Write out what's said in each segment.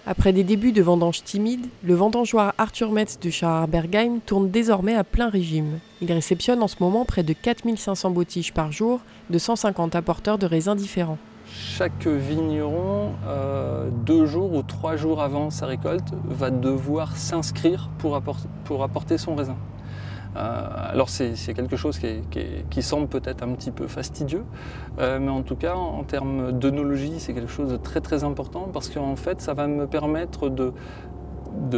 Après des débuts de vendange timides, le vendangeoir Arthur Metz de Schaarbergheim tourne désormais à plein régime. Il réceptionne en ce moment près de 4500 bottiges par jour de 150 apporteurs de raisins différents. Chaque vigneron, 2 jours ou 3 jours avant sa récolte, va devoir s'inscrire pour apporter son raisin. Alors c'est quelque chose qui semble peut-être un petit peu fastidieux, mais en tout cas en termes d'œnologie c'est quelque chose de très très important parce qu'en fait ça va me permettre de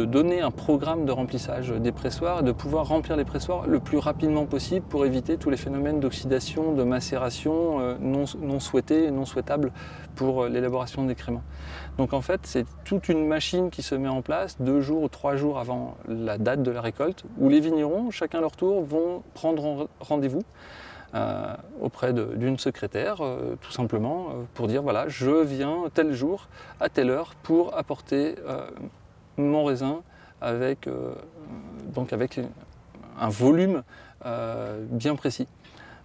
donner un programme de remplissage des pressoirs et de pouvoir remplir les pressoirs le plus rapidement possible pour éviter tous les phénomènes d'oxydation, de macération non souhaités et non souhaitables pour l'élaboration des créments. Donc en fait c'est toute une machine qui se met en place 2 jours ou 3 jours avant la date de la récolte où les vignerons, chacun leur tour, vont prendre rendez-vous auprès d'une secrétaire tout simplement pour dire voilà je viens tel jour à telle heure pour apporter mon raisin avec un volume bien précis.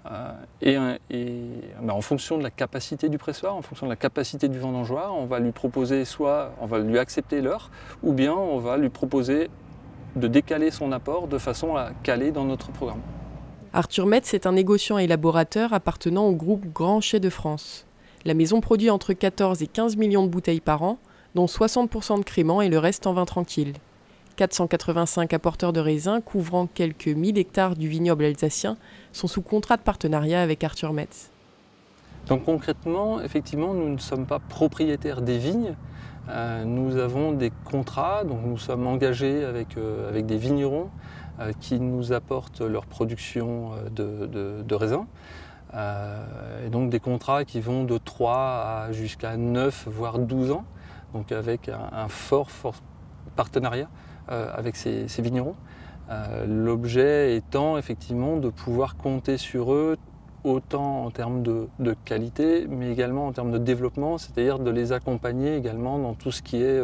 En fonction de la capacité du pressoir, en fonction de la capacité du vendangeoir, on va lui proposer soit on va lui accepter l'heure, ou bien on va lui proposer de décaler son apport de façon à caler dans notre programme. Arthur Metz est un négociant et élaborateur appartenant au groupe Grand Chai de France. La maison produit entre 14 et 15 millions de bouteilles par an, dont 60% de créments et le reste en vin tranquille. 485 apporteurs de raisins couvrant quelques 1000 hectares du vignoble alsacien sont sous contrat de partenariat avec Arthur Metz. Donc concrètement, effectivement, nous ne sommes pas propriétaires des vignes, nous avons des contrats, donc nous sommes engagés avec des vignerons qui nous apportent leur production de raisins. Et donc des contrats qui vont de 3 à jusqu'à 9 voire 12 ans. Donc avec un fort partenariat avec ces vignerons. L'objet étant effectivement de pouvoir compter sur eux autant en termes de qualité, mais également en termes de développement, c'est-à-dire de les accompagner également dans tout ce qui est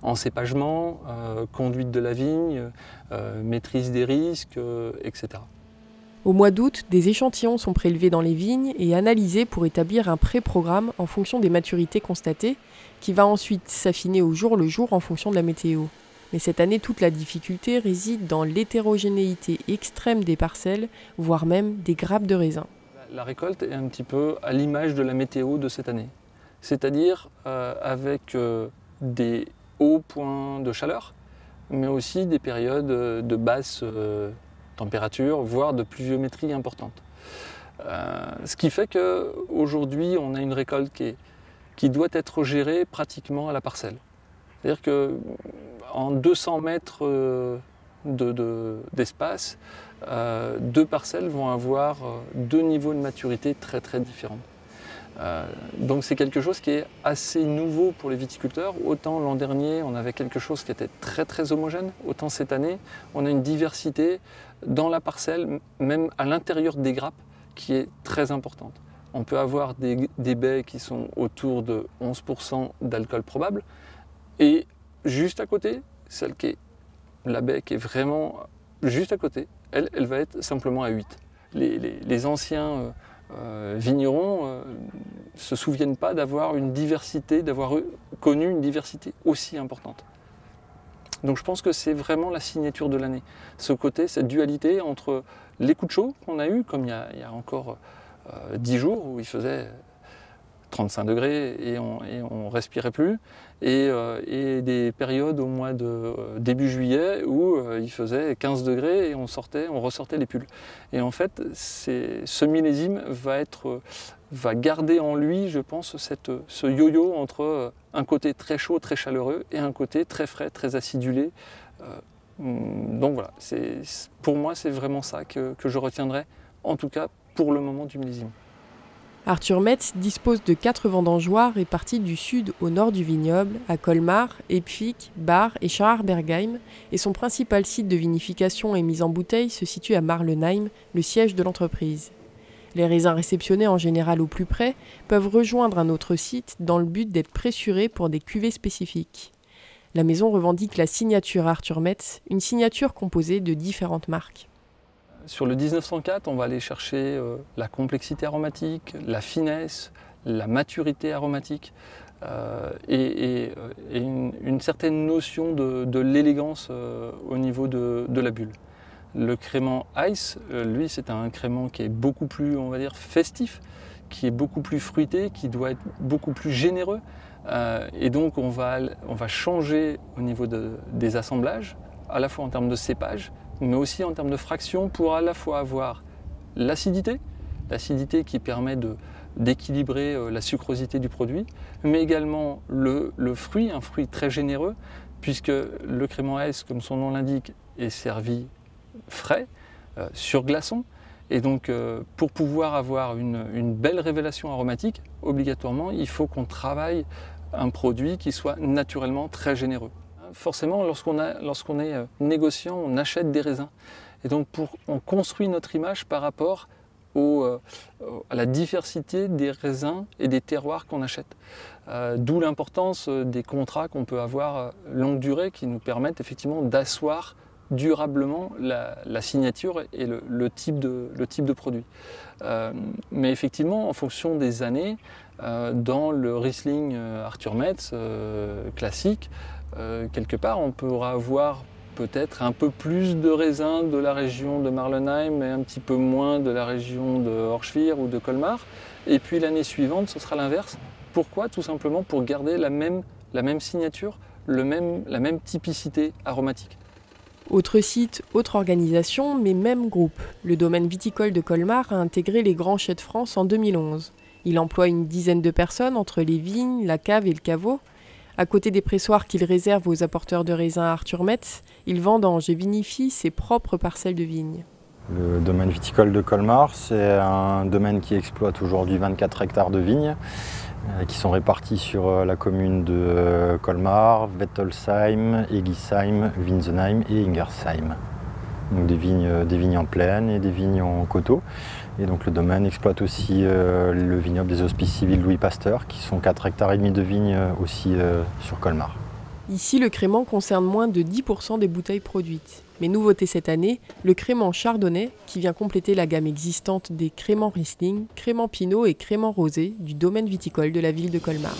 encépagement, conduite de la vigne, maîtrise des risques, etc. Au mois d'août, des échantillons sont prélevés dans les vignes et analysés pour établir un pré-programme en fonction des maturités constatées, qui va ensuite s'affiner au jour le jour en fonction de la météo. Mais cette année, toute la difficulté réside dans l'hétérogénéité extrême des parcelles, voire même des grappes de raisin. La récolte est un petit peu à l'image de la météo de cette année, c'est-à-dire avec des hauts points de chaleur, mais aussi des périodes de basse température, voire de pluviométrie importante. Ce qui fait qu'aujourd'hui, on a une récolte qui doit être gérée pratiquement à la parcelle. C'est-à-dire qu'en 200 mètres d'espace, 2 parcelles vont avoir 2 niveaux de maturité très très différents. Donc c'est quelque chose qui est assez nouveau pour les viticulteurs. Autant l'an dernier on avait quelque chose qui était très très homogène, autant cette année on a une diversité dans la parcelle, même à l'intérieur des grappes, qui est très importante. On peut avoir des baies qui sont autour de 11% d'alcool probable, et juste à côté, la baie qui est vraiment juste à côté, elle va être simplement à 8. Les anciens vignerons se souviennent pas d'avoir connu une diversité aussi importante. Donc je pense que c'est vraiment la signature de l'année. Ce côté, cette dualité entre les coups de chaud qu'on a eu, comme il y a encore 10 jours où il faisait 35 degrés et on respirait plus, et des périodes au mois de début juillet où il faisait 15 degrés et on ressortait les pulls. Et en fait, ce millésime va garder en lui, je pense, ce yo-yo entre un côté très chaud, très chaleureux et un côté très frais, très acidulé. Donc voilà, pour moi, c'est vraiment ça que je retiendrai, en tout cas pour le moment du millésime. Arthur Metz dispose de 4 vendangeoirs répartis du sud au nord du vignoble, à Colmar, Epfic, Bar et Schaarbergheim, et son principal site de vinification et mise en bouteille se situe à Marlenheim, le siège de l'entreprise. Les raisins réceptionnés en général au plus près peuvent rejoindre un autre site dans le but d'être pressurés pour des cuvées spécifiques. La maison revendique la signature Arthur Metz, une signature composée de différentes marques. Sur le 1904, on va aller chercher la complexité aromatique, la finesse, la maturité aromatique et une certaine notion de l'élégance au niveau de la bulle. Le crément Ice, lui, c'est un crément qui est beaucoup plus, on va dire, festif, qui est beaucoup plus fruité, qui doit être beaucoup plus généreux. Et donc on va changer au niveau des assemblages, à la fois en termes de cépage, mais aussi en termes de fraction, pour à la fois avoir l'acidité qui permet d'équilibrer la sucrosité du produit, mais également le fruit, un fruit très généreux, puisque le crément Ice, comme son nom l'indique, est servi frais, sur glaçon. Et donc pour pouvoir avoir une belle révélation aromatique, obligatoirement, il faut qu'on travaille un produit qui soit naturellement très généreux. Forcément, lorsqu'on est négociant, on achète des raisins. Et donc on construit notre image par rapport à la diversité des raisins et des terroirs qu'on achète. D'où l'importance des contrats qu'on peut avoir longue durée qui nous permettent effectivement d'asseoir durablement la signature et le type de produit. Mais effectivement, en fonction des années, dans le Riesling Arthur Metz classique, quelque part on pourra avoir peut-être un peu plus de raisins de la région de Marlenheim et un petit peu moins de la région de Orschwihr ou de Colmar. Et puis l'année suivante, ce sera l'inverse. Pourquoi? Tout simplement pour garder la même signature, la même typicité aromatique. Autre site, autre organisation, mais même groupe. Le domaine viticole de Colmar a intégré les Grands Chais de France en 2011. Il emploie une dizaine de personnes entre les vignes, la cave et le caveau. À côté des pressoirs qu'il réserve aux apporteurs de raisins Arthur Metz, il vendange et vinifie ses propres parcelles de vignes. Le domaine viticole de Colmar, c'est un domaine qui exploite aujourd'hui 24 hectares de vignes qui sont répartis sur la commune de Colmar, Wettolsheim, Egisheim, Winsenheim et Ingersheim. Donc des vignes en plaine et des vignes en coteaux. Et donc le domaine exploite aussi le vignoble des Hospices civils Louis Pasteur, qui sont 4,5 hectares de vignes aussi sur Colmar. Ici, le crément concerne moins de 10% des bouteilles produites. Mais nouveauté cette année, le crément chardonnay, qui vient compléter la gamme existante des créments Riesling, créments Pinot et créments rosé du domaine viticole de la ville de Colmar.